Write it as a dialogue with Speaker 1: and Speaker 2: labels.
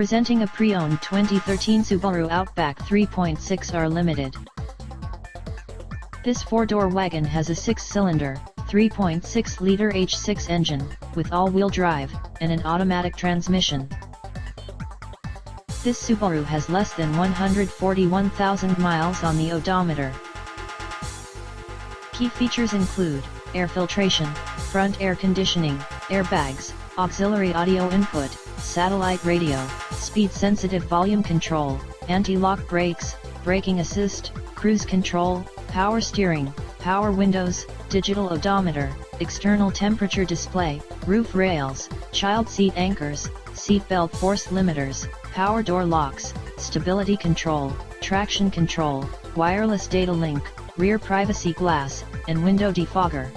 Speaker 1: Presenting a pre-owned 2013 Subaru Outback 3.6R Limited. This four-door wagon has a six-cylinder, 3.6-liter H6 engine, with all-wheel drive, and an automatic transmission. This Subaru has less than 141,000 miles on the odometer. Key features include air filtration, front air conditioning, airbags, auxiliary audio input, satellite radio, speed-sensitive volume control, anti-lock brakes, braking assist, cruise control, power steering, power windows, digital odometer, external temperature display, roof rails, child seat anchors, seat belt force limiters, power door locks, stability control, traction control, wireless data link, rear privacy glass, and window defogger.